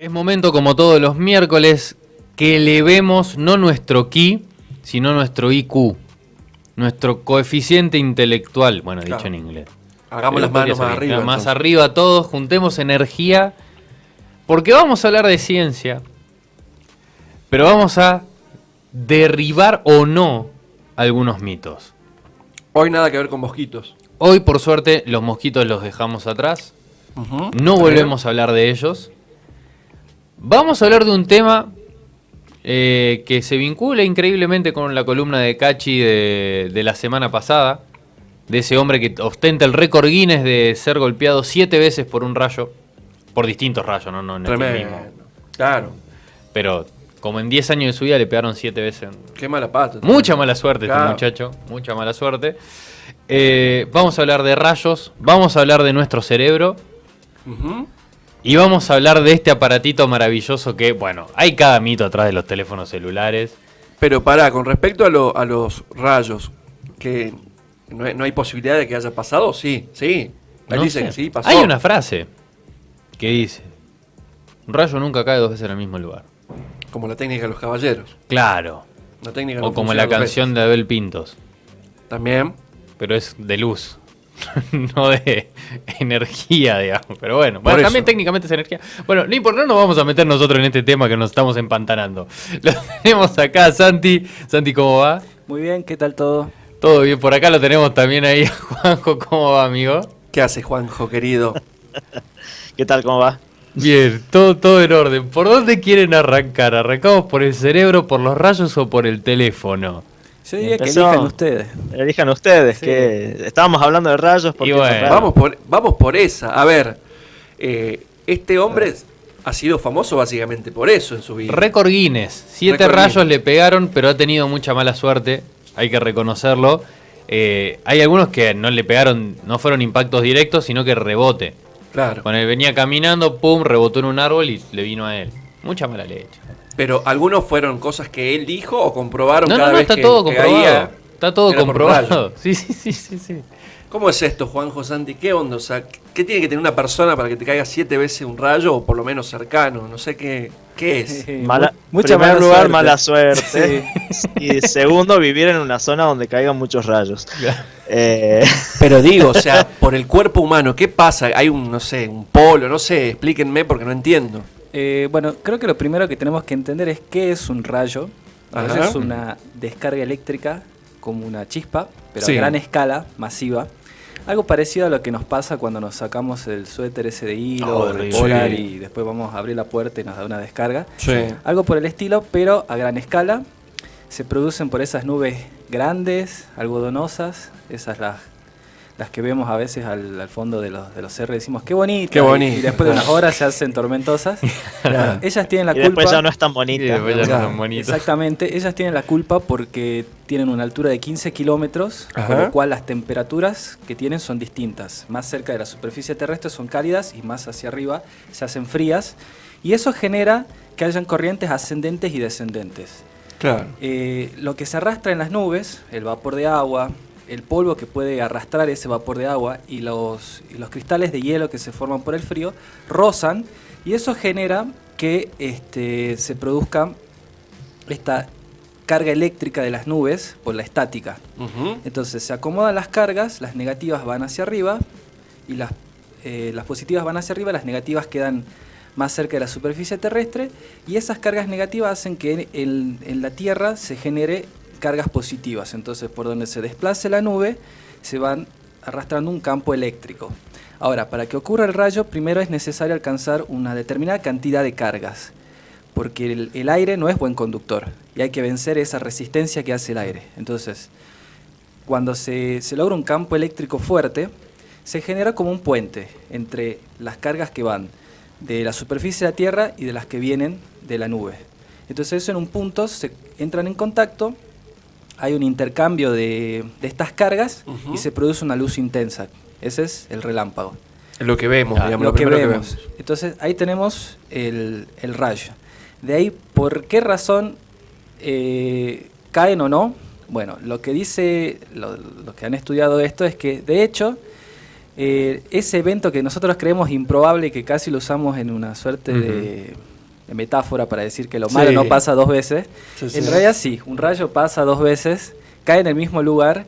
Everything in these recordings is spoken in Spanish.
Es momento, como todos los miércoles, que elevemos no nuestro ki, sino nuestro IQ, nuestro coeficiente intelectual, bueno, Claro. dicho en inglés. Hagamos las manos más arriba. Más entonces. arriba todos, juntemos energía, porque vamos a hablar de ciencia, pero vamos a derribar o no algunos mitos. Hoy nada que ver con mosquitos. Hoy, por suerte, los mosquitos los dejamos atrás, no volvemos a hablar de ellos. Vamos a hablar de un tema que se vincula increíblemente con la columna de Cachi de la semana pasada, de ese hombre que ostenta el récord Guinness de ser golpeado 7 veces por un rayo, por distintos rayos, no es el mismo. Tremendo. Claro. Pero como en 10 años de su vida le pegaron 7 veces. Qué mala pata. Mucha mala suerte Claro. este muchacho, mucha mala suerte. Vamos a hablar de rayos, vamos a hablar de nuestro cerebro. Ujú. Y vamos a hablar de este aparatito maravilloso que, bueno, hay cada mito atrás de los teléfonos celulares. Pero pará, con respecto a los rayos, que no hay posibilidad de que haya pasado, sí. Él No dice sé. que sí, pasó. Hay una frase que dice, un rayo nunca cae 2 veces en el mismo lugar. Como la técnica de los caballeros. Claro. La técnica O no como funciona la dos canción de Abel Pintos, veces. También. pero es de luz, no de energía, digamos. Pero bueno, Por también eso. técnicamente es energía. Bueno, no importa, no nos vamos a meter nosotros en este tema que nos estamos empantanando. Lo tenemos acá, Santi. Santi, ¿cómo va? Muy bien, ¿qué tal todo? Todo bien, por acá lo tenemos también ahí, Juanjo, ¿cómo va, amigo? ¿Qué hace Juanjo, querido? ¿Qué tal? ¿Cómo va? Bien, todo en orden. ¿Por dónde quieren arrancar? ¿Arrancamos por el cerebro, por los rayos o por el teléfono? Yo diría que Empezó. elijan ustedes. Elijan ustedes, Sí. que estábamos hablando de rayos. Y bueno. Vamos por esa. A ver, este hombre ha sido famoso básicamente por eso en su vida. Récord Guinness. 7 Récord rayos Guinness. le pegaron, pero ha tenido mucha mala suerte. Hay que reconocerlo. Hay algunos que no le pegaron, no fueron impactos directos, sino que rebote. Claro. Cuando él venía caminando, pum, rebotó en un árbol y le vino a él. Mucha mala leche. Pero algunos fueron cosas que él dijo o comprobaron No, cada no, vez está que, todo que comprobado. caía. Está todo era por comprobado. rayo. Sí. ¿Cómo es esto, Juanjo Santi? ¿Qué onda? O sea, ¿qué tiene que tener una persona para que te caiga 7 veces un rayo o por lo menos cercano? No sé qué es. Mucha primer mala lugar, suerte. mala suerte. Y segundo, vivir en una zona donde caigan muchos rayos. Pero digo, o sea, por el cuerpo humano, ¿qué pasa? Hay un, no sé, un polo, no sé, explíquenme porque no entiendo. Bueno, creo que lo primero que tenemos que entender es qué es un rayo. Un rayo Ajá. es una descarga eléctrica como una chispa, pero Sí. a gran escala, masiva. Algo parecido a lo que nos pasa cuando nos sacamos el suéter ese de hilo o de Horrible. polar Sí. y después vamos a abrir la puerta y nos da una descarga. Sí. Algo por el estilo, pero a gran escala. Se producen por esas nubes grandes, algodonosas, esas las que vemos a veces al fondo de los cerros y decimos, qué bonito. Qué bonito. Y después de unas horas se hacen tormentosas. Ellas tienen la Y culpa. después ya no es tan Y bonita. después ya no Claro, son bonitos. Exactamente, ellas tienen la culpa porque tienen una altura de 15 kilómetros, Ajá. con lo cual las temperaturas que tienen son distintas. Más cerca de la superficie terrestre son cálidas y más hacia arriba se hacen frías. Y eso genera que hayan corrientes ascendentes y descendentes. Claro. Lo que se arrastra en las nubes, el vapor de agua, el polvo que puede arrastrar ese vapor de agua y los cristales de hielo que se forman por el frío, rozan y eso genera que se produzca esta carga eléctrica de las nubes por la estática. Ujú. Entonces se acomodan las cargas, las negativas van hacia arriba y las positivas van hacia arriba, las negativas quedan más cerca de la superficie terrestre y esas cargas negativas hacen que en la Tierra se genere cargas positivas. Entonces por donde se desplace la nube se van arrastrando un campo eléctrico. Ahora, para que ocurra el rayo, primero es necesario alcanzar una determinada cantidad de cargas, porque el aire no es buen conductor y hay que vencer esa resistencia que hace el aire. Entonces, cuando se logra un campo eléctrico fuerte, se genera como un puente entre las cargas que van de la superficie de la Tierra y de las que vienen de la nube. Entonces eso en un punto se entran en contacto, hay un intercambio de estas cargas Ujú. y se produce una luz intensa. Ese es el relámpago. Es lo que vemos, digamos, Lo que primero vemos. Entonces ahí tenemos el rayo. De ahí, ¿por qué razón caen o no? Bueno, lo que dice, los que han estudiado esto es que, de hecho, ese evento que nosotros creemos improbable y que casi lo usamos en una suerte metáfora para decir que lo malo Sí. no pasa dos veces. Sí, sí. En realidad sí, un rayo pasa dos veces, cae en el mismo lugar,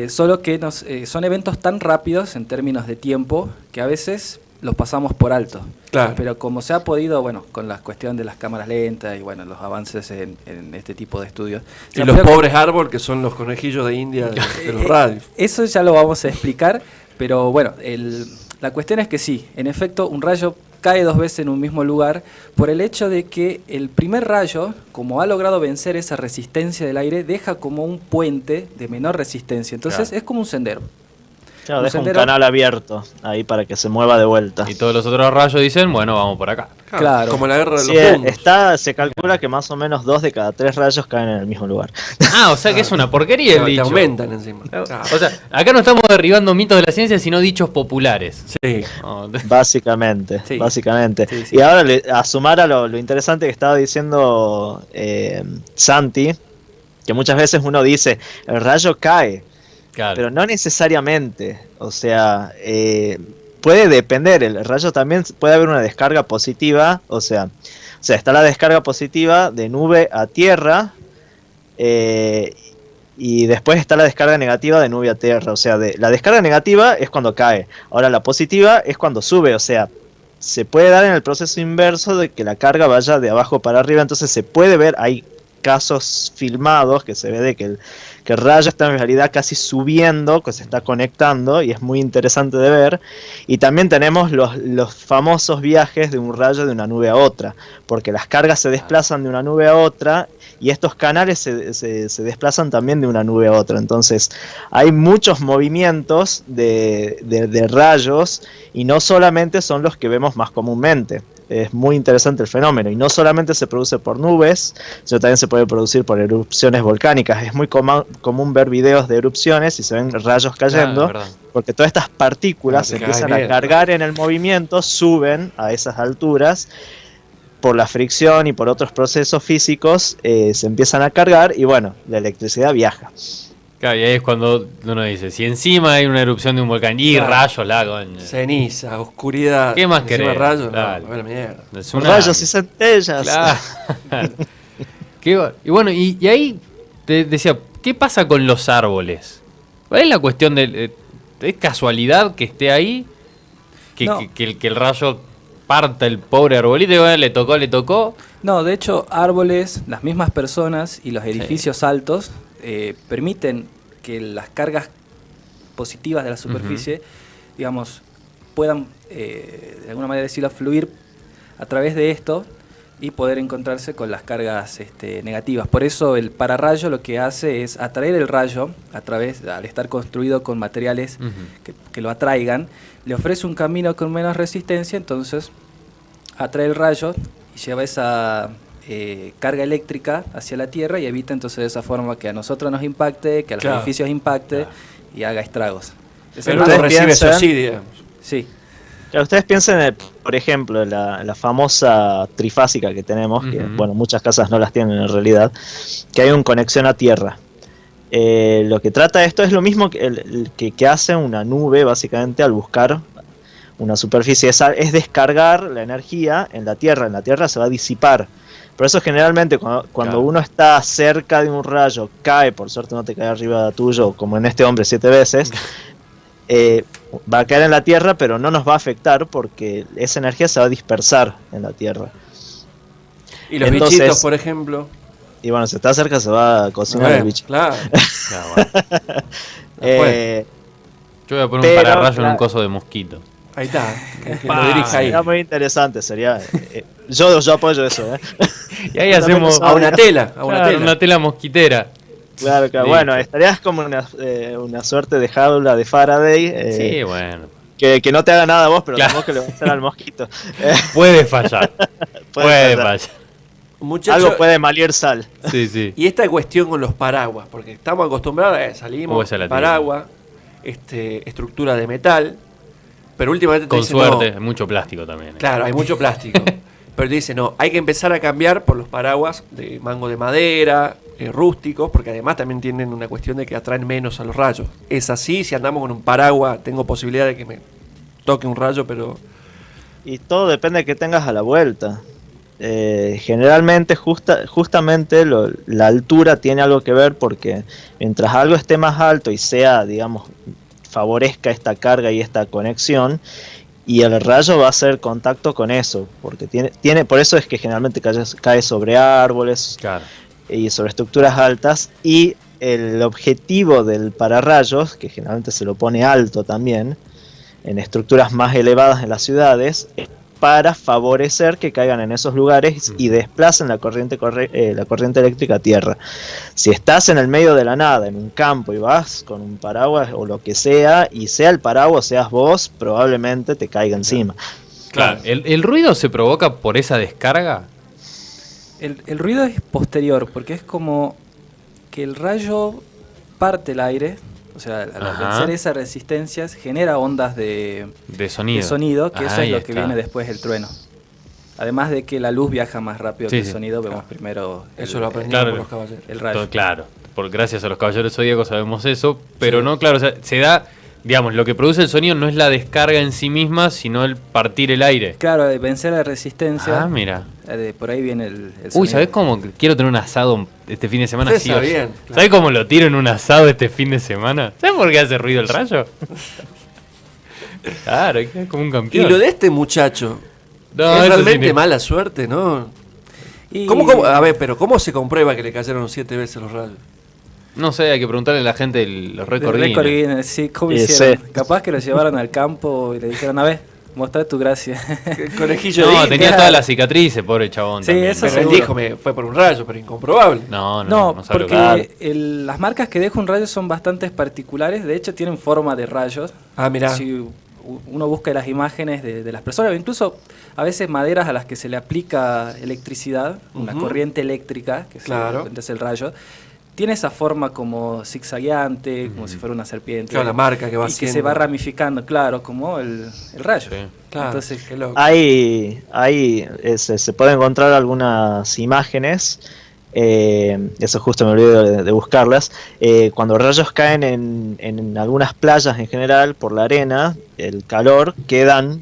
solo que son eventos tan rápidos en términos de tiempo que a veces los pasamos por alto. Claro. Pero como se ha podido, bueno, con la cuestión de las cámaras lentas y bueno, los avances en este tipo de estudios. se Y ha los podido- pobres árboles que son los conejillos de India de los radios. Eso ya lo vamos a explicar, pero bueno, la cuestión es que sí, en efecto, un rayo cae dos veces en un mismo lugar por el hecho de que el primer rayo, como ha logrado vencer esa resistencia del aire, deja como un puente de menor resistencia. Entonces Claro. es como un sendero. Claro, Un deja un sendero. canal abierto ahí para que se mueva de vuelta. Y todos los otros rayos dicen, bueno, vamos por acá. Claro. Como la guerra de Sí, los mundos. se calcula que más o menos 2 de cada 3 rayos caen en el mismo lugar. Ah, o sea que es una porquería el Te dicho. aumentan encima. Claro. Claro. O sea, acá no estamos derribando mitos de la ciencia, sino dichos populares. Sí. No, Básicamente, Sí. básicamente. Sí, sí. Y ahora a sumar a lo interesante que estaba diciendo Santi, que muchas veces uno dice, el rayo cae, claro. pero no necesariamente. O sea, puede depender, el rayo también puede haber una descarga positiva, o sea, está la descarga positiva de nube a tierra, y después está la descarga negativa de nube a tierra. O sea, la descarga negativa es cuando cae, ahora la positiva es cuando sube. O sea, se puede dar en el proceso inverso de que la carga vaya de abajo para arriba. Entonces se puede ver, hay casos filmados que se ve de que el rayo está en realidad casi subiendo, que se está conectando, y es muy interesante de ver. Y también tenemos los famosos viajes de un rayo de una nube a otra, porque las cargas se desplazan de una nube a otra, y estos canales se desplazan también de una nube a otra. Entonces hay muchos movimientos de rayos, y no solamente son los que vemos más comúnmente. Es muy interesante el fenómeno, y no solamente se produce por nubes, sino también se puede producir por erupciones volcánicas. Es muy común ver videos de erupciones y se ven rayos cayendo, Claro, es verdad. porque todas estas partículas se Te empiezan cae a bien. cargar en el movimiento, suben a esas alturas por la fricción y por otros procesos físicos, se empiezan a cargar, y bueno, la electricidad viaja. Claro, y ahí es cuando uno dice, si encima hay una erupción de un volcán y Claro. rayos, la coña. Ceniza, oscuridad. ¿Qué más encima querés? rayos, Dale. no, a la mierda. Es una- Rayos y centellas. Claro. Y bueno, y ahí te decía, ¿qué pasa con los árboles? ¿Cuál es la cuestión de ¿es casualidad que esté ahí? No. Que el rayo parta el pobre arbolito y bueno, le tocó. No, de hecho, árboles, las mismas personas y los edificios altos permiten que las cargas positivas de la superficie, digamos, puedan, de alguna manera decirlo, fluir a través de esto y poder encontrarse con las cargas negativas. Por eso el pararrayo lo que hace es atraer el rayo, al estar construido con materiales que lo atraigan, le ofrece un camino con menos resistencia, entonces atrae el rayo y lleva esa carga eléctrica hacia la Tierra y evita entonces de esa forma que a nosotros nos impacte, que a los Claro. edificios impacte y haga estragos. Es Pero el no ustedes recibe piensan- subsidio, digamos. Sí, Claro, ustedes piensen, por ejemplo, la famosa trifásica que tenemos, que Ujú. bueno, muchas casas no las tienen en realidad, que hay una conexión a tierra. Lo que trata esto es lo mismo que hace una nube, básicamente, al buscar una superficie. Es descargar la energía en la tierra se va a disipar. Por eso generalmente cuando Claro. uno está cerca de un rayo, cae, por suerte no te cae arriba tuyo, como en este hombre 7 veces, va a caer en la tierra, pero no nos va a afectar porque esa energía se va a dispersar en la tierra. Y los Entonces- bichitos, por ejemplo. Y bueno, si está cerca se va a cocinar el bicho. Claro. Claro, bueno. Eh, Yo voy a poner un Pero, pararrayo en un claro. coso de mosquito. Ahí está. Que Pa. lo dirija ahí. sería muy interesante, sería... yo apoyo eso, Y ahí Yo hacemos también A una tela. A una claro, tela. una tela mosquitera. Claro, Listo. bueno, estarías como una suerte de jaula de Faraday, Sí, bueno. que no te haga nada a vos, pero Claro. tampoco le va a hacer al mosquito. Puede fallar. Puede fallar. fallar. Muchacho, Algo puede maliar sal. Sí, sí. y esta cuestión con los paraguas, porque estamos acostumbrados a salimos, esa la paraguas, estructura de metal, pero últimamente te Con dicen, suerte, no, hay mucho plástico también. claro, hay mucho plástico. Pero te dice, no, hay que empezar a cambiar por los paraguas de mango de madera, rústicos, porque además también tienen una cuestión de que atraen menos a los rayos. Es así, si andamos con un paraguas, tengo posibilidad de que me toque un rayo, pero Y todo depende de que tengas a la vuelta. generalmente justamente la altura tiene algo que ver, porque mientras algo esté más alto y sea, digamos, favorezca esta carga y esta conexión, y el rayo va a hacer contacto con eso, porque tiene por eso es que generalmente cae sobre árboles, Claro. y sobre estructuras altas, y el objetivo del pararrayos, que generalmente se lo pone alto también, en estructuras más elevadas en las ciudades, es para favorecer que caigan en esos lugares y desplacen la corriente eléctrica a tierra. Si estás en el medio de la nada, en un campo, y vas con un paraguas o lo que sea, y sea el paraguas, seas vos, probablemente te caiga encima. Claro. ¿El ruido se provoca por esa descarga? El ruido es posterior, porque es como que el rayo parte el aire, o sea, al vencer esas resistencias genera ondas de sonido, que eso Ahí es lo está. que viene después del trueno. Además de que la luz viaja más rápido Sí, que el sí. sonido, vemos primero Eso lo aprendimos Claro. por los caballeros. el rayo. Claro, gracias a los caballeros zodíacos sabemos eso, pero no, claro, o sea, se da, digamos, lo que produce el sonido no es la descarga en sí misma, sino el partir el aire. Claro, de vencer la resistencia, Mira. por ahí viene el sonido. Uy, ¿sabés cómo quiero tener un asado este fin de semana? Ustedes Sí o sí. sabían, ¿Sabés claro. cómo lo tiro en un asado este fin de semana? ¿Sabés por qué hace ruido el rayo? Claro, es como un Y campeón. lo de este muchacho, No, es eso realmente sí, mala suerte, ¿no? Y- A ver, pero ¿cómo se comprueba que le cayeron 7 veces los rayos? No sé, hay que preguntarle a la gente de los de récords récord Guinness. Guinness, sí, ¿cómo Sí, hicieron? sí. Capaz que lo llevaron al campo y le dijeron, a ver, mostrá tu gracia. El conejillo No, de tenía claro. todas las cicatrices, pobre chabón. Sí, también. eso Pero sí. él dijo, fue por un rayo, pero incomprobable. No No, sabe lo que- porque las marcas que deja un rayo son bastante particulares, de hecho tienen forma de rayos. Ah, mirá. Si uno busca las imágenes de las personas, incluso a veces maderas a las que se le aplica electricidad, una Ujú. corriente eléctrica, que Claro. es el rayo, tiene esa forma como zigzagueante, como si fuera una serpiente. Claro, la marca que va y que haciendo. se va ramificando, claro, como el rayo. Sí. Claro, Entonces, qué loco. Se pueden encontrar algunas imágenes, eso justo me olvidé de buscarlas, cuando rayos caen en algunas playas en general por la arena, el calor, quedan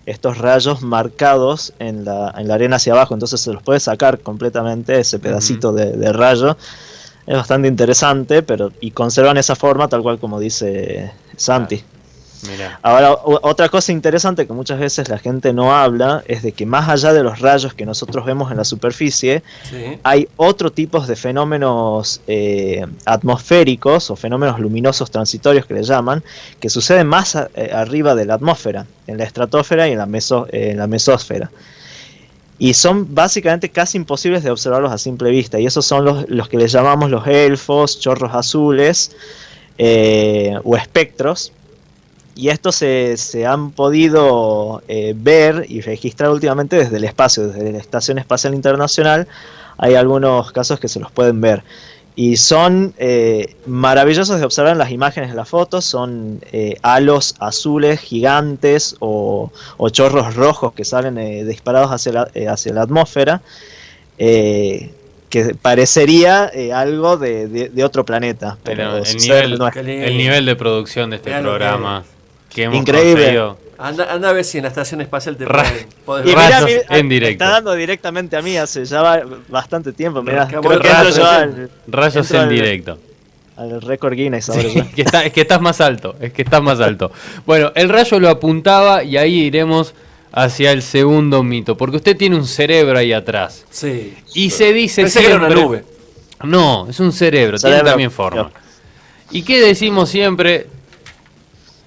estos rayos marcados en la arena hacia abajo, entonces se los puede sacar completamente ese pedacito de rayo. Es bastante interesante, y conservan esa forma tal cual como dice Santi. Mirá. Ahora, otra cosa interesante que muchas veces la gente no habla es de que más allá de los rayos que nosotros vemos en la superficie, Sí. hay otro tipo de fenómenos atmosféricos o fenómenos luminosos transitorios que le llaman, que suceden más arriba de la atmósfera, en la estratosfera y en la mesósfera. Y son básicamente casi imposibles de observarlos a simple vista, y esos son los que les llamamos los elfos, chorros azules o espectros. Y estos se han podido ver y registrar últimamente desde el espacio, desde la Estación Espacial Internacional. Hay algunos casos que se los pueden ver. Y son maravillosos de observar en las imágenes de las fotos. Son halos azules gigantes o chorros rojos que salen disparados hacia la atmósfera. Que parecería algo de otro planeta. Pero el sucede nivel, no es. el nivel de producción de este Vean lo que programa que hemos Increíble. conseguido. Anda a ver si en la estación espacial te Ra- podés Y ver. Rayos mira, en me directo. está dando directamente a mí hace ya bastante tiempo. Mirá, Acabó creo el que entro rayo, yo recién. Rayos entro en al- directo. al récord Guinness ahora Sí, ya. es que estás más alto, Bueno, el rayo lo apuntaba y ahí iremos hacia el segundo mito, porque usted tiene un cerebro ahí atrás. Sí. Y se dice Pensé que era siempre... una nube. No, es un cerebro, Cerebro, tiene también forma. claro. ¿Y qué decimos siempre?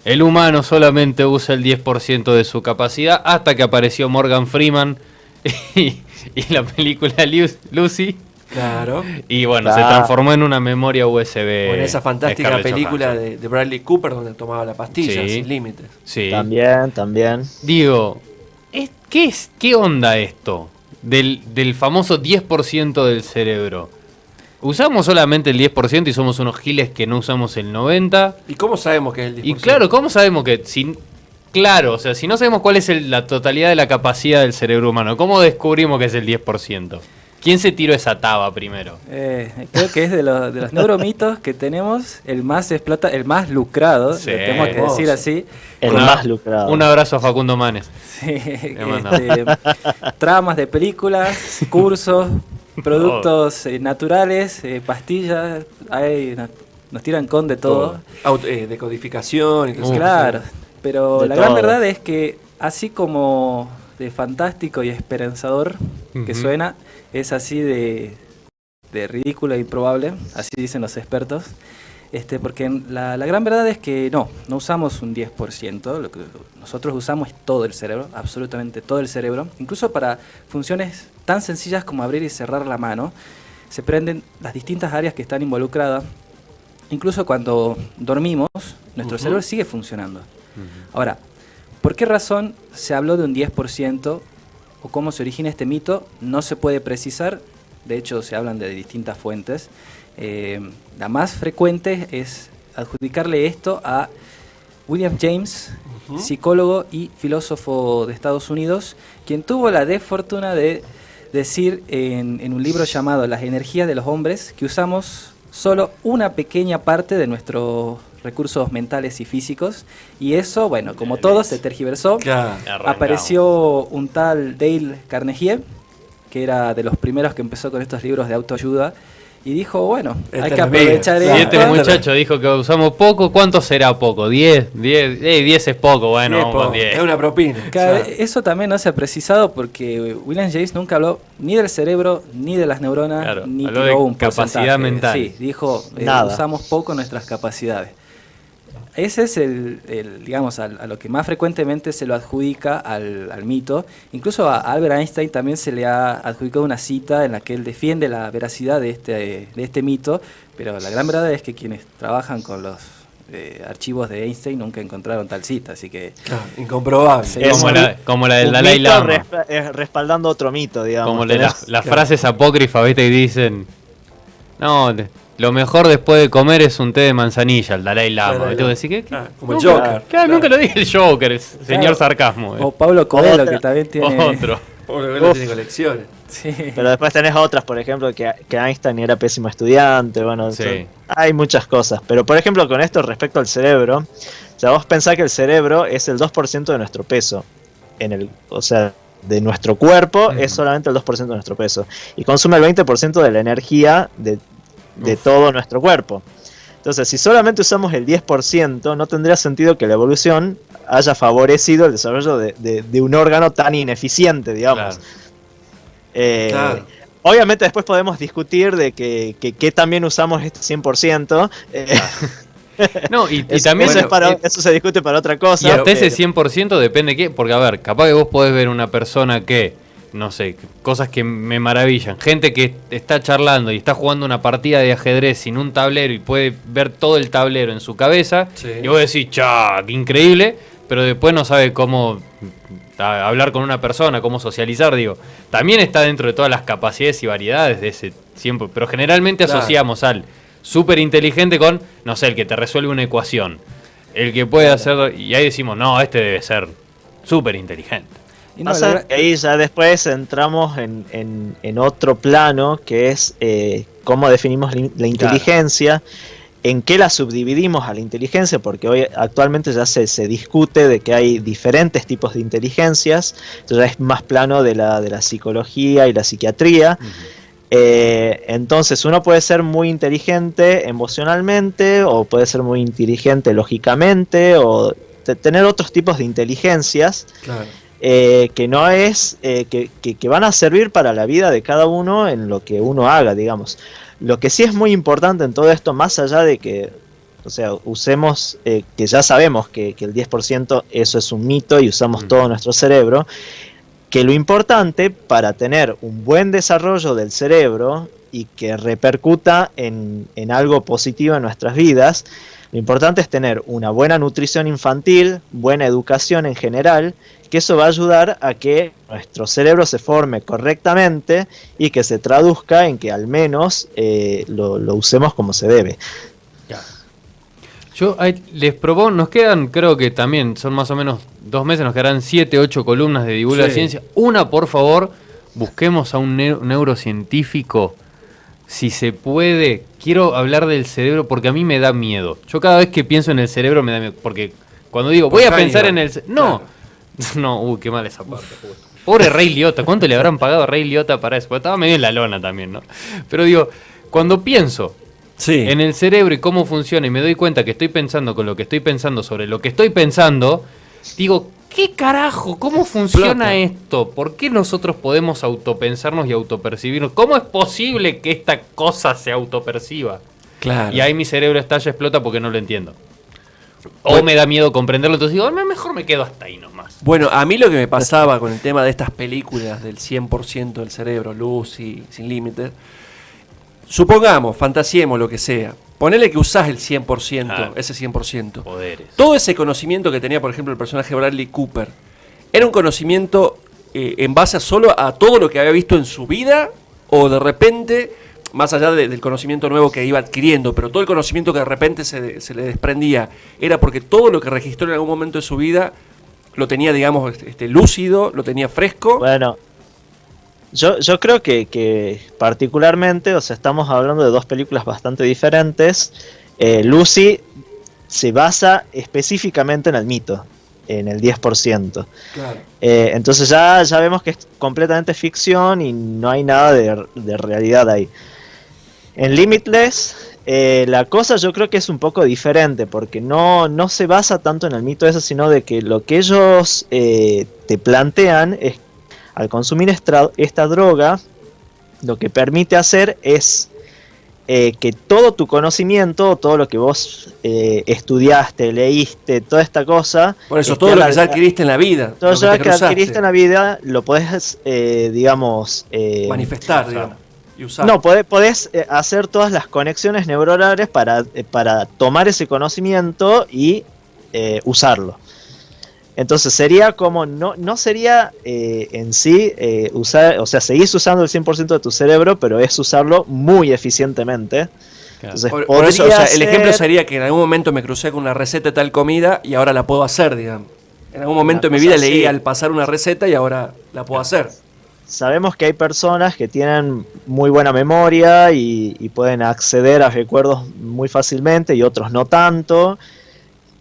El humano solamente usa el 10% de su capacidad hasta que apareció Morgan Freeman y la película Lucy. Claro. Y bueno, se Claro. transformó en una memoria USB. O en esa fantástica Scarlett película Johansson. de Bradley Cooper donde tomaba la pastilla Sí. sin límites. Sí. También. Digo, ¿qué onda esto? Del famoso 10% del cerebro. ¿Usamos solamente el 10% y somos unos giles que no usamos el 90%? ¿Y cómo sabemos que es el 10%? Y claro, ¿cómo sabemos que claro, o sea, si no sabemos cuál es la totalidad de la capacidad del cerebro humano, ¿cómo descubrimos que es el 10%? ¿Quién se tiró esa taba primero? Creo que es de los neuromitos que tenemos el más lucrado, Sí, le tenemos que decir así. El más lucrado. Un abrazo a Facundo Manes. Sí, tramas de películas, cursos, productos naturales, pastillas, nos tiran con de todo. Decodificación y todo eso. Claro, pero De la gran todo. verdad es que así como de fantástico y esperanzador que suena, es así de ridículo e improbable, así dicen los expertos. Porque la gran verdad es que no usamos un 10%, lo que nosotros usamos es todo el cerebro, absolutamente todo el cerebro, incluso para funciones tan sencillas como abrir y cerrar la mano, se prenden las distintas áreas que están involucradas, incluso cuando dormimos, nuestro cerebro sigue funcionando. Ahora, ¿por qué razón se habló de un 10% o cómo se origina este mito? No se puede precisar, de hecho se hablan de distintas fuentes. La más frecuente es adjudicarle esto a William James, psicólogo y filósofo de Estados Unidos, quien tuvo la desfortuna de decir en un libro llamado Las energías de los hombres que usamos solo una pequeña parte de nuestros recursos mentales y físicos, y eso, bueno, como todo se tergiversó. Apareció un tal Dale Carnegie, que era de los primeros que empezó con estos libros de autoayuda, y dijo, bueno, hay que aprovechar Y esto. este muchacho dijo que usamos poco. ¿Cuánto será poco? 10 es poco, bueno, vamos con 10. Es una propina. Claro, eso también no se ha precisado porque William James nunca habló ni del cerebro, ni de las neuronas, Claro, ni habló tiró de un capacidad porcentaje. mental. Sí, dijo, Nada. usamos poco nuestras capacidades. Ese es digamos, a lo que más frecuentemente se lo adjudica al mito. Incluso a Albert Einstein también se le ha adjudicado una cita en la que él defiende la veracidad de este mito, pero la gran verdad es que quienes trabajan con los archivos de Einstein nunca encontraron tal cita, así que... Incomprobable. Sí, Como la del Un Dalai mito Lama. respaldando otro mito, digamos. Como Tenés- las frases apócrifas, ¿viste? Y dicen, no, lo mejor después de comer es un té de manzanilla, el Dalai Lama. ¿Viste? Vos decís, ¿qué? Como el Nunca- Joker. Claro, nunca lo dije el Joker, el señor Claro. sarcasmo. O Pablo Coelho, Otra. que también tiene... Otro. Pobre que tiene colecciones. Sí. Pero después tenés otras, por ejemplo, que Einstein era pésimo estudiante, bueno, Sí. hay muchas cosas. Pero por ejemplo, con esto respecto al cerebro, o sea, vos pensás que el cerebro es el 2% de nuestro peso. O sea, de nuestro cuerpo es solamente el 2% de nuestro peso. Y consume el 20% de la energía de todo nuestro cuerpo. Entonces, si solamente usamos el 10%, no tendría sentido que la evolución haya favorecido el desarrollo de un órgano tan ineficiente, digamos. Claro. Obviamente después podemos discutir de que también usamos este 100%. No, y Eso, también... eso se discute para otra cosa. Y hasta ese pero- 100% depende de qué. Porque, a ver, capaz que vos podés ver una persona que, no sé, cosas que me maravillan. Gente que está charlando y está jugando una partida de ajedrez sin un tablero y puede ver todo el tablero en su cabeza. Sí. Y vos decís, ¡cha! ¡Qué increíble! Pero después no sabe cómo hablar con una persona, cómo socializar, digo. También está dentro de todas las capacidades y variedades de ese 100%. Pero generalmente Claro. asociamos al súper inteligente con, no sé, el que te resuelve una ecuación. El que puede hacer... Y ahí decimos, no, este debe ser súper inteligente. Y no, Pasa la- que ahí ya después entramos en otro plano que es cómo definimos la inteligencia, en qué la subdividimos a la inteligencia, porque hoy actualmente ya se discute de que hay diferentes tipos de inteligencias, esto ya es más plano de la psicología y la psiquiatría. Entonces uno puede ser muy inteligente emocionalmente o puede ser muy inteligente lógicamente o tener otros tipos de inteligencias. Claro. Que no es que van a servir para la vida de cada uno en lo que uno haga, digamos. Lo que sí es muy importante en todo esto, más allá de que, o sea, usemos, que ya sabemos que el 10% eso es un mito y usamos todo nuestro cerebro, que lo importante para tener un buen desarrollo del cerebro y que repercuta en algo positivo en nuestras vidas, lo importante es tener una buena nutrición infantil, buena educación en general, que eso va a ayudar a que nuestro cerebro se forme correctamente y que se traduzca en que al menos lo usemos como se debe. Yo les propongo, nos quedan, creo que también son más o menos 2 meses, nos quedarán 7, 8 columnas de Divulga Sí. Ciencia. Una, por favor, busquemos a un neurocientífico, si se puede. Quiero hablar del cerebro porque a mí me da miedo. Yo cada vez que pienso en el cerebro me da miedo, porque cuando digo, voy a pensar en el... No, no, qué mal esa parte. Pobre Ray Liotta, ¿cuánto le habrán pagado a Ray Liotta para eso? Porque estaba medio en la lona también, ¿no? Pero digo, cuando pienso en el cerebro y cómo funciona y me doy cuenta que estoy pensando con lo que estoy pensando sobre lo que estoy pensando, digo, ¿qué carajo? ¿Cómo funciona esto? ¿Por qué nosotros podemos autopensarnos y autopercibirnos? ¿Cómo es posible que esta cosa se autoperciba? Claro. Y ahí mi cerebro estalla, explota porque no lo entiendo. O me da miedo comprenderlo, entonces digo, mejor me quedo hasta ahí nomás. Bueno, a mí lo que me pasaba con el tema de estas películas del 100% del cerebro, Lucy, Sin Límites, supongamos, fantasiemos lo que sea, ponele que usás el 100%, ese 100%. Poderes. Todo ese conocimiento que tenía, por ejemplo, el personaje de Bradley Cooper, ¿era un conocimiento en base solo a todo lo que había visto en su vida? ¿O de repente, más allá del conocimiento nuevo que iba adquiriendo, pero todo el conocimiento que de repente se le desprendía, era porque todo lo que registró en algún momento de su vida lo tenía, digamos, lúcido, lo tenía fresco? Bueno, yo creo que particularmente, o sea, estamos hablando de dos películas bastante diferentes. Lucy se basa específicamente en el mito, en el 10%. Claro. Entonces ya vemos que es completamente ficción y no hay nada de realidad ahí. En Limitless, la cosa yo creo que es un poco diferente, porque no se basa tanto en el mito eso, sino de que lo que ellos te plantean es, al consumir esta droga, lo que permite hacer es que todo tu conocimiento, todo lo que vos estudiaste, leíste, toda esta cosa... Por eso, todo lo que ya adquiriste en la vida. Todo lo que adquiriste en la vida lo podés, digamos... manifestar, digamos. Y usar. No, podés hacer todas las conexiones neuronales para tomar ese conocimiento y usarlo. Entonces sería como, no sería en sí usar, o sea, seguís usando el 100% de tu cerebro, pero es usarlo muy eficientemente. Claro. Entonces, por eso, o sea, el ejemplo sería que en algún momento me crucé con una receta de tal comida y ahora la puedo hacer, digamos. En algún momento de mi vida leí al pasar una receta y ahora la puedo hacer. Sabemos que hay personas que tienen muy buena memoria y pueden acceder a recuerdos muy fácilmente y otros no tanto.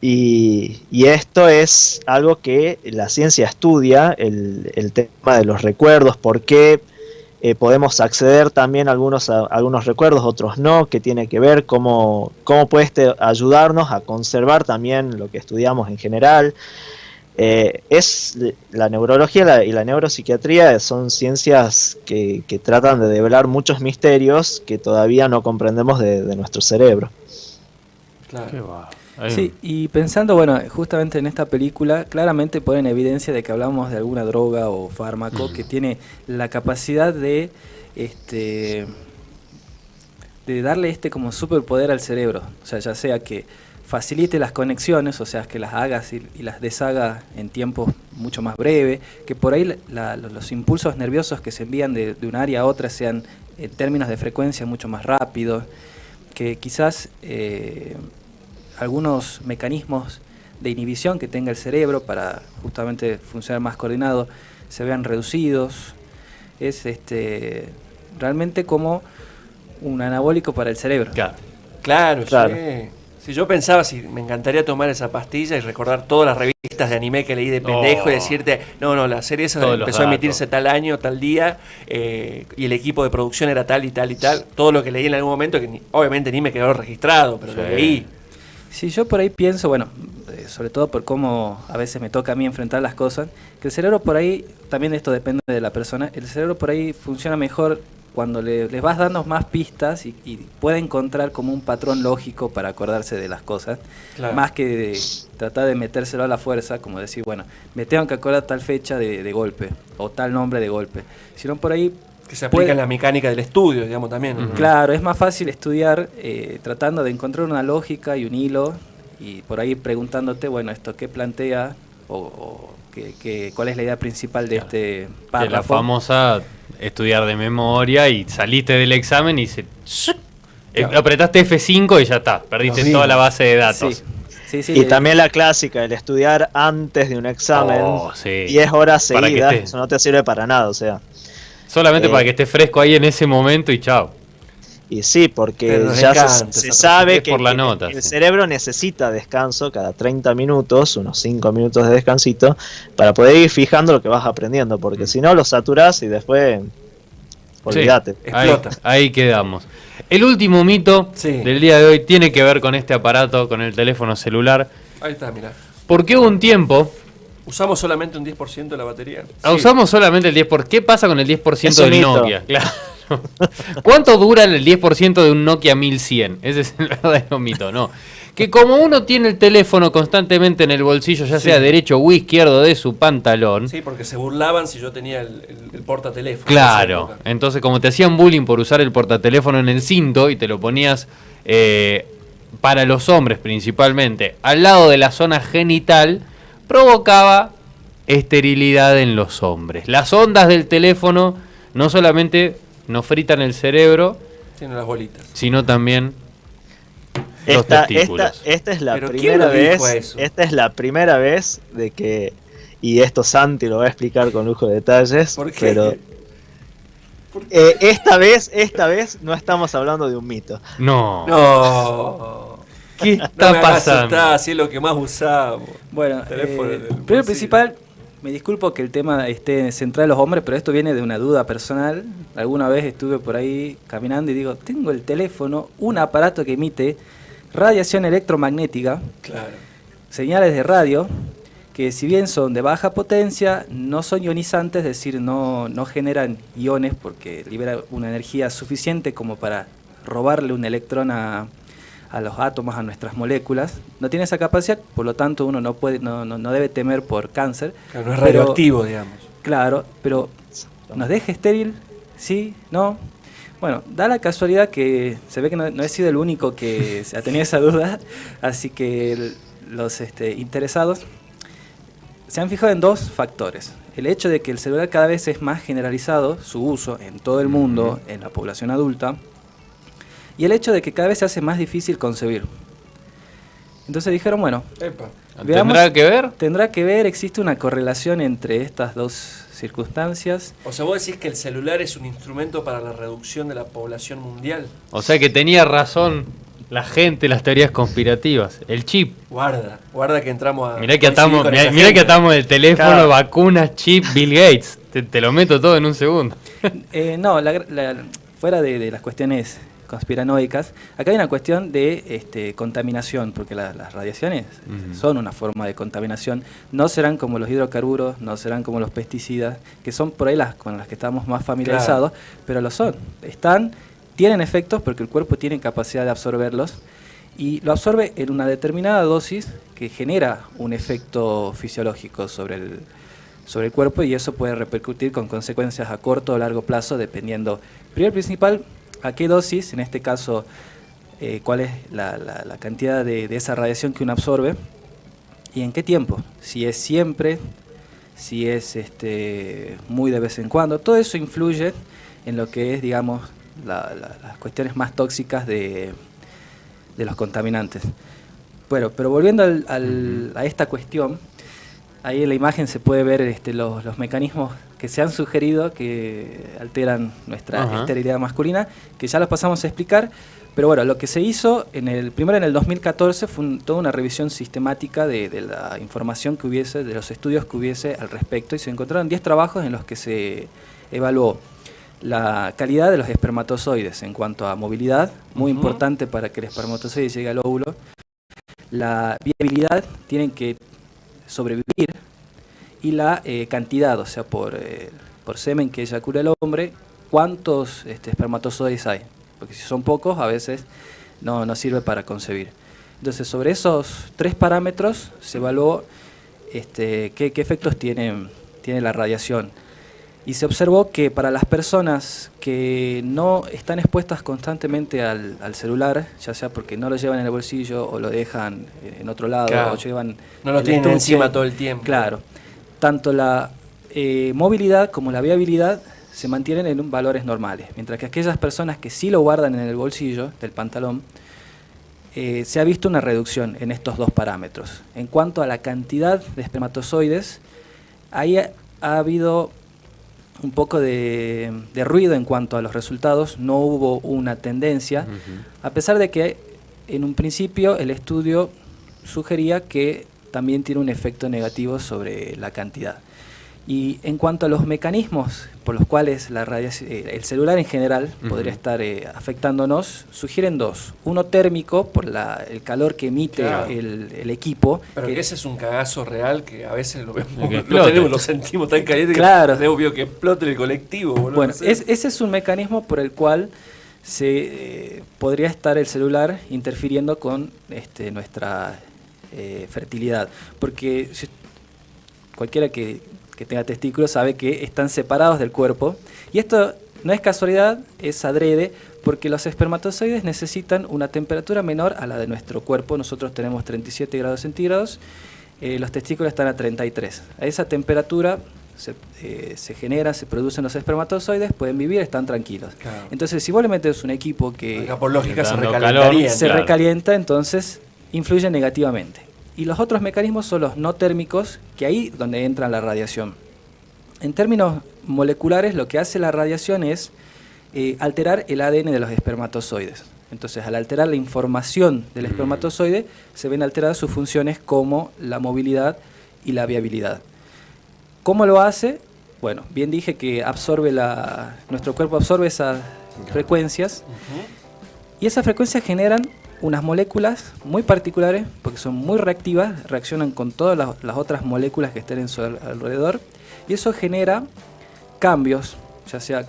Y esto es algo que la ciencia estudia, el tema de los recuerdos, por qué podemos acceder también a algunos recuerdos, otros no, que tiene que ver cómo puede ayudarnos a conservar también lo que estudiamos en general. Es la neurología y la neuropsiquiatría son ciencias que tratan de develar muchos misterios que todavía no comprendemos de nuestro cerebro. Claro. Qué va. Sí, y pensando, bueno, justamente en esta película, claramente ponen evidencia de que hablamos de alguna droga o fármaco que tiene la capacidad de darle como superpoder al cerebro. O sea, ya sea que facilite las conexiones, o sea, que las hagas y las deshaga en tiempo mucho más breve, que por ahí los impulsos nerviosos que se envían de un área a otra sean en términos de frecuencia mucho más rápidos, que quizás algunos mecanismos de inhibición que tenga el cerebro para justamente funcionar más coordinado se vean reducidos. Es realmente como un anabólico para el cerebro. Claro. Sí. Si yo pensaba, me encantaría tomar esa pastilla y recordar todas las revistas de anime que leí de pendejo y decirte, no, la serie esa empezó a emitirse tal año, tal día, y el equipo de producción era tal y tal y tal. Todo lo que leí en algún momento, que obviamente ni me quedó registrado, pero lo leí. Sí, yo por ahí pienso, bueno, sobre todo por cómo a veces me toca a mí enfrentar las cosas, que el cerebro por ahí, también esto depende de la persona, el cerebro por ahí funciona mejor cuando les vas dando más pistas y puede encontrar como un patrón lógico para acordarse de las cosas, más que de tratar de metérselo a la fuerza, como decir, bueno, me tengo que acordar tal fecha de golpe, o tal nombre de golpe, sino por ahí... Que se aplica en la mecánica del estudio, digamos, también. ¿No? Claro, es más fácil estudiar tratando de encontrar una lógica y un hilo, y por ahí preguntándote, bueno, esto qué plantea, o cuál es la idea principal de este párrafo. Que la famosa estudiar de memoria y saliste del examen y apretaste F5 y ya está, perdiste toda la base de datos. Sí, y también la clásica, el estudiar antes de un examen 10 horas seguidas, eso no te sirve para nada, o sea. Solamente para que esté fresco ahí en ese momento y chao. Y sí, porque Pero nos ya encanta se esa sabe es que por la nota, el sí. cerebro necesita descanso cada 30 minutos, unos 5 minutos de descansito, para poder ir fijando lo que vas aprendiendo, porque si no lo saturás y después olvídate. Sí, ahí, Explota. ahí quedamos. El último mito Sí. del día de hoy tiene que ver con este aparato, con el teléfono celular. Ahí está, mira. Porque hubo un tiempo, ¿Usamos solamente un 10% de la batería? usamos solamente el 10%. ¿Qué pasa con el 10% Es un del mito. Nokia? Claro. ¿Cuánto dura el 10% de un Nokia 1100? Ese es el verdadero mito, ¿no? Que como uno tiene el teléfono constantemente en el bolsillo, ya sea derecho o izquierdo de su pantalón, Sí, porque se burlaban si yo tenía el portateléfono. claro, En esa época. entonces como te hacían bullying por usar el portateléfono en el cinto y te lo ponías para los hombres principalmente al lado de la zona genital, provocaba esterilidad en los hombres. Las ondas del teléfono no solamente nos fritan el cerebro, Tiene las bolitas. sino también los Esta testículos. es la Pero ¿quién primera lo dijo vez, eso? esta es la primera vez de que, y esto Santi lo va a explicar con lujo de detalles, ¿Por qué? pero esta vez no estamos hablando de un mito. No. No. ¿Qué No está me hagas pasando? asustar, así es lo que más usamos. Bueno, Teléfono del primero bolsillo. principal, me disculpo que el tema esté centrado en los hombres, pero esto viene de una duda personal. Alguna vez estuve por ahí caminando y digo, tengo el teléfono, un aparato que emite radiación electromagnética, Claro. señales de radio, que si bien son de baja potencia, no son ionizantes, es decir, no generan iones porque libera una energía suficiente como para robarle un electrón a los átomos, a nuestras moléculas. No tiene esa capacidad, por lo tanto uno no debe temer por cáncer. Claro, no es Pero- radioactivo, digamos. Claro, pero ¿nos deja estéril? ¿Sí? ¿No? Bueno, da la casualidad que se ve que no he sido el único que se ha tenido esa duda, así que los interesados se han fijado en dos factores. El hecho de que el celular cada vez es más generalizado, su uso en todo el mundo, en la población adulta, y el hecho de que cada vez se hace más difícil concebir. Entonces dijeron, bueno, Epa. veamos- ¿Tendrá que ver? tendrá que ver, existe una correlación entre estas dos circunstancias. O sea, vos decís que el celular es un instrumento para la reducción de la población mundial. O sea que tenía razón la gente, las teorías conspirativas. El chip. Guarda que entramos a. Mirá que coincidir atamos, con mirá, esa mirá que gente. atamos el teléfono, Claro. vacunas, chip, Bill Gates. Te lo meto todo en un segundo. No, fuera de las cuestiones conspiranoicas, acá hay una cuestión de contaminación, porque las radiaciones son una forma de contaminación. No serán como los hidrocarburos, no serán como los pesticidas, que son por ahí con las que estamos más familiarizados, pero lo son. Tienen efectos porque el cuerpo tiene capacidad de absorberlos y lo absorbe en una determinada dosis que genera un efecto fisiológico sobre el cuerpo, y eso puede repercutir con consecuencias a corto o largo plazo dependiendo, primero y principal, a qué dosis, en este caso, cuál es la cantidad de esa radiación que uno absorbe y en qué tiempo, si es siempre, si es muy de vez en cuando. Todo eso influye en lo que es, digamos, las cuestiones más tóxicas de los contaminantes. Bueno, pero volviendo a esta cuestión, ahí en la imagen se puede ver los mecanismos que se han sugerido que alteran nuestra Ajá. esterilidad masculina, que ya los pasamos a explicar. Pero bueno, lo que se hizo primero en el 2014 fue toda una revisión sistemática de la información que hubiese, de los estudios que hubiese al respecto, y se encontraron 10 trabajos en los que se evaluó la calidad de los espermatozoides en cuanto a movilidad, muy importante para que el espermatozoide llegue al óvulo, la viabilidad, tienen que sobrevivir, y la cantidad, o sea, por semen que eyacula el hombre, cuántos espermatozoides hay, porque si son pocos a veces no sirve para concebir. Entonces, sobre esos 3 parámetros se evaluó qué efectos tiene la radiación, y se observó que para las personas que no están expuestas constantemente al celular, ya sea porque no lo llevan en el bolsillo o lo dejan en otro lado, Claro. o llevan No lo el tienen estuche, encima todo el tiempo. Claro, tanto la movilidad como la viabilidad se mantienen en valores normales, mientras que aquellas personas que sí lo guardan en el bolsillo del pantalón, se ha visto una reducción en estos dos parámetros. En cuanto a la cantidad de espermatozoides, ahí ha habido un poco de ruido en cuanto a los resultados, no hubo una tendencia, a pesar de que en un principio el estudio sugería que también tiene un efecto negativo sobre la cantidad. Y en cuanto a los mecanismos por los cuales el celular en general podría estar afectándonos, sugieren dos. Uno térmico, por el calor que emite el equipo. Pero que ese es un cagazo real que a veces lo vemos, lo sentimos tan caliente claro. que es obvio que explote el colectivo. Boludo, bueno, no sé. ese es un mecanismo por el cual podría estar el celular interfiriendo con nuestra fertilidad. Porque cualquiera que tenga testículos sabe que están separados del cuerpo, y esto no es casualidad, es adrede, porque los espermatozoides necesitan una temperatura menor a la de nuestro cuerpo. Nosotros tenemos 37 grados centígrados, los testículos están a 33. A esa temperatura se producen los espermatozoides, pueden vivir, están tranquilos. Claro. Entonces, si vos le metes un equipo que por lógica se recalienta, entonces influye negativamente. Y los otros mecanismos son los no térmicos, que ahí donde entra la radiación. En términos moleculares, lo que hace la radiación es alterar el ADN de los espermatozoides. Entonces, al alterar la información del espermatozoide, se ven alteradas sus funciones como la movilidad y la viabilidad. ¿Cómo lo hace? Bueno, bien dije que nuestro cuerpo absorbe esas frecuencias, y esas frecuencias generan unas moléculas muy particulares, porque son muy reactivas, reaccionan con todas las otras moléculas que estén en su alrededor, y eso genera cambios, ya sea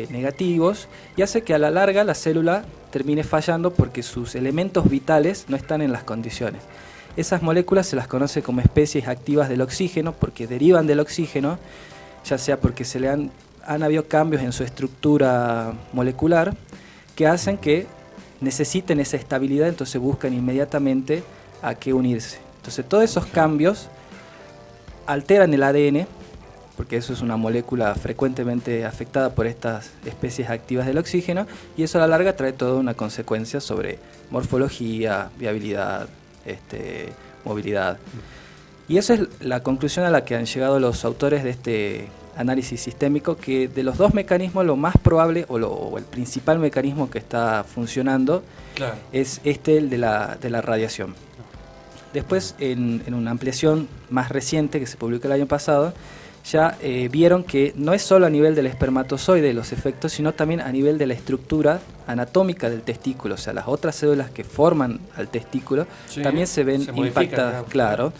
negativos, y hace que a la larga la célula termine fallando porque sus elementos vitales no están en las condiciones. Esas moléculas se las conoce como especies activas del oxígeno, porque derivan del oxígeno, ya sea porque han habido cambios en su estructura molecular que hacen que necesiten esa estabilidad, entonces buscan inmediatamente a qué unirse. Entonces todos esos cambios alteran el ADN, porque eso es una molécula frecuentemente afectada por estas especies activas del oxígeno, y eso a la larga trae toda una consecuencia sobre morfología, viabilidad, movilidad. Y esa es la conclusión a la que han llegado los autores de este análisis sistémico, que de los dos mecanismos lo más probable o el principal mecanismo que está funcionando es el de la radiación. Después, en una ampliación más reciente que se publicó el año pasado, ya vieron que no es solo a nivel del espermatozoide los efectos, sino también a nivel de la estructura anatómica del testículo. O sea, las otras células que forman al testículo también se ven impactadas, claro,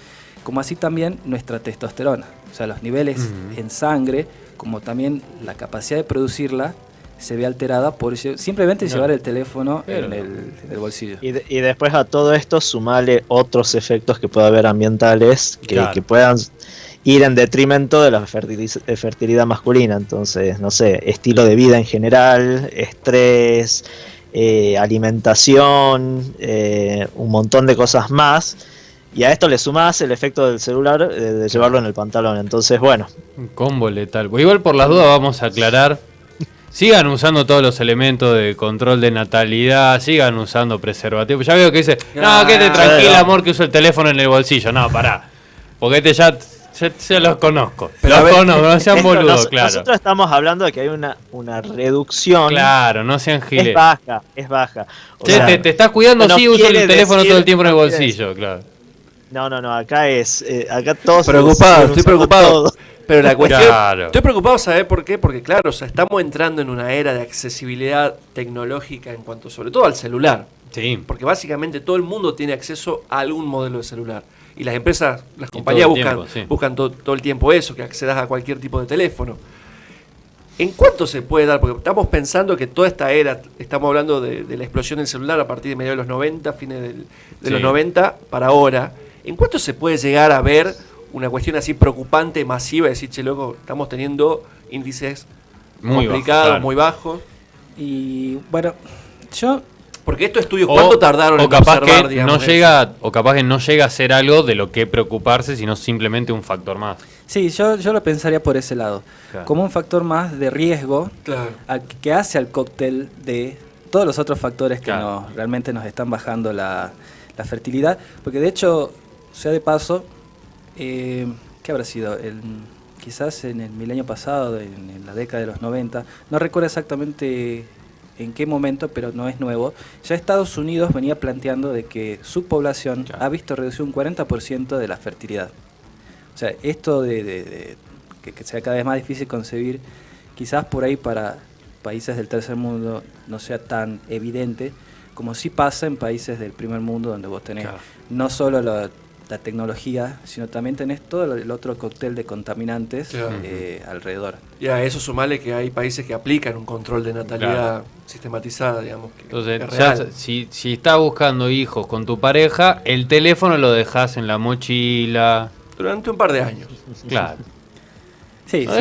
como así también nuestra testosterona. O sea, los niveles en sangre, como también la capacidad de producirla, se ve alterada por simplemente llevar el teléfono en el bolsillo. Y después a todo esto sumarle otros efectos que puede haber ambientales que puedan ir en detrimento de la fertilidad masculina. Entonces, no sé, estilo de vida en general, estrés, alimentación, un montón de cosas más. Y a esto le sumás el efecto del celular de llevarlo en el pantalón. Entonces, bueno. Un combo letal. Igual por las dudas vamos a aclarar. Sigan usando todos los elementos de control de natalidad. Sigan usando preservativo. Ya veo que dice, no, quédate tranquila, amor, que uso el teléfono en el bolsillo. No, pará. Porque ya los conozco. Los conozco, no sean boludos, claro. Nosotros estamos hablando de que hay una reducción. Claro, no sean giles. Es baja. Te estás cuidando, sí, uso el teléfono todo el tiempo en el bolsillo, claro. No, acá acá todos... Estoy preocupado. Pero la cuestión... Estoy preocupado, ¿sabes por qué? Porque claro, estamos entrando en una era de accesibilidad tecnológica en cuanto sobre todo al celular. Sí. Porque básicamente todo el mundo tiene acceso a algún modelo de celular. Y las empresas, las compañías buscan todo el tiempo eso, que accedas a cualquier tipo de teléfono. ¿En cuánto se puede dar? Porque estamos pensando que toda esta era, estamos hablando de la explosión del celular a partir de mediados de los 90, fines de los 90 para ahora. ¿En cuánto se puede llegar a ver una cuestión así preocupante, masiva, decir, che, loco, estamos teniendo índices muy complicados, muy bajos? Y bueno, porque estos estudios, ¿cuánto tardaron en observar, digamos, o capaz que no llega a ser algo de lo que preocuparse, sino simplemente un factor más? Sí, yo lo pensaría por ese lado, como un factor más de riesgo que hace al cóctel de todos los otros factores que realmente nos están bajando la fertilidad, porque de hecho, sea de paso, ¿qué habrá sido? quizás en el milenio pasado, en la década de los 90, no recuerdo exactamente en qué momento, pero no es nuevo, ya Estados Unidos venía planteando de que su población ha visto reducido un 40% de la fertilidad. O sea, esto de que sea cada vez más difícil concebir, quizás por ahí para países del tercer mundo no sea tan evidente, como sí pasa en países del primer mundo, donde vos tenés no solo la tecnología, sino también tenés todo el otro cóctel de contaminantes alrededor. Y a eso sumale que hay países que aplican un control de natalidad sistematizada, digamos. Que entonces, es real. si estás buscando hijos con tu pareja, el teléfono lo dejas en la mochila. Durante un par de años. Claro. Sí, No,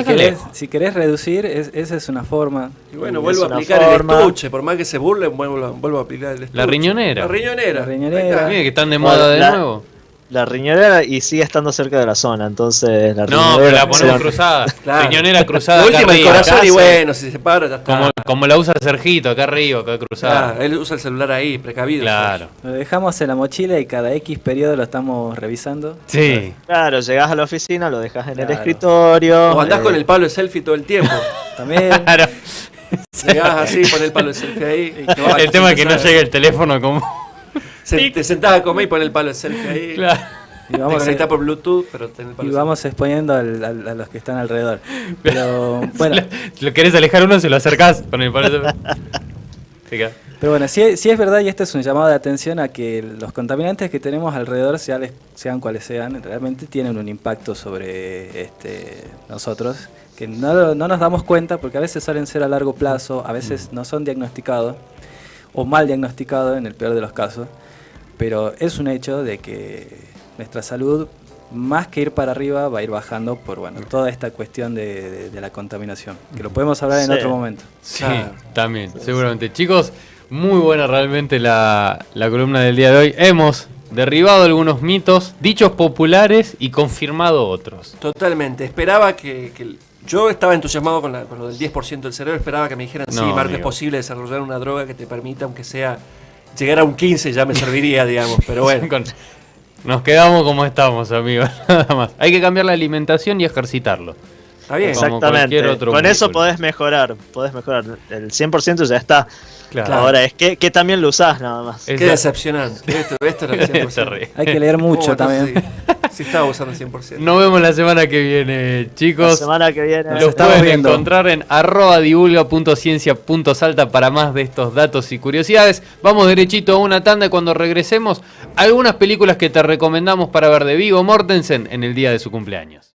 si querés reducir, esa es una forma. Y bueno, vuelvo a aplicar el estuche, por más que se burlen, vuelvo a aplicar el estuche. La riñonera. La riñonera. La riñonera. Mire que están de moda de nuevo. La riñonera y sigue estando cerca de la zona, entonces la No, pero la ponemos cruzada. Claro. Riñonera cruzada La acá última el arriba. corazón Acá y bueno, si se para ya está. como la usa Sergito, acá arriba, acá cruzada. Él usa el celular ahí, precavido. Claro. Lo dejamos en la mochila y cada X periodo lo estamos revisando. Sí. Claro, llegás a la oficina, lo dejas en el Claro. escritorio. O andás con el palo de selfie todo el tiempo. También. Claro. Llegás así, pon el palo de selfie ahí. Y te vas, El tema es que no sentás- llegue el teléfono como... Te sentás a comer y pon el palo de selfie ahí. Claro. Y Te vamos, conectás por Bluetooth, pero ten el palo y de vamos exponiendo a los que están alrededor. Pero bueno, Si lo querés alejar uno, se lo acercás con el palo. pero bueno, sí es verdad, y este es un llamado de atención a que los contaminantes que tenemos alrededor, sean cuales sean, realmente tienen un impacto sobre nosotros, que no nos damos cuenta porque a veces suelen ser a largo plazo, a veces no son diagnosticados o mal diagnosticados en el peor de los casos, pero es un hecho de que nuestra salud, más que ir para arriba, va a ir bajando por toda esta cuestión de la contaminación, que lo podemos hablar en Sí. otro momento. Sí, también, seguramente. Chicos, muy buena realmente la columna del día de hoy. Hemos derribado algunos mitos, dichos populares y confirmado otros. Totalmente. Esperaba que yo estaba entusiasmado con lo del 10% del cerebro. Esperaba que me dijeran, sí, No, Marco, es amigo. posible desarrollar una droga que te permita, aunque sea llegar a un 15, ya me serviría, digamos. Pero bueno. Nos quedamos como estamos, amigos. Nada más. Hay que cambiar la alimentación y ejercitarlo. Está bien. Como cualquier Exactamente. otro Con eso músculo. podés mejorar. El 100% ya está. Claro. Ahora es que también lo usás nada más. Es- Qué decepcionante. Esto era el 100%. Terrible. Hay que leer mucho también. Sí, estaba usando el 100%. Nos vemos la semana que viene, La chicos. semana que viene. Nos Los estamos pueden viendo. encontrar en @divulga.ciencia.salta para más de estos datos y curiosidades. Vamos derechito a una tanda y cuando regresemos, algunas películas que te recomendamos para ver de Viggo Mortensen en el día de su cumpleaños.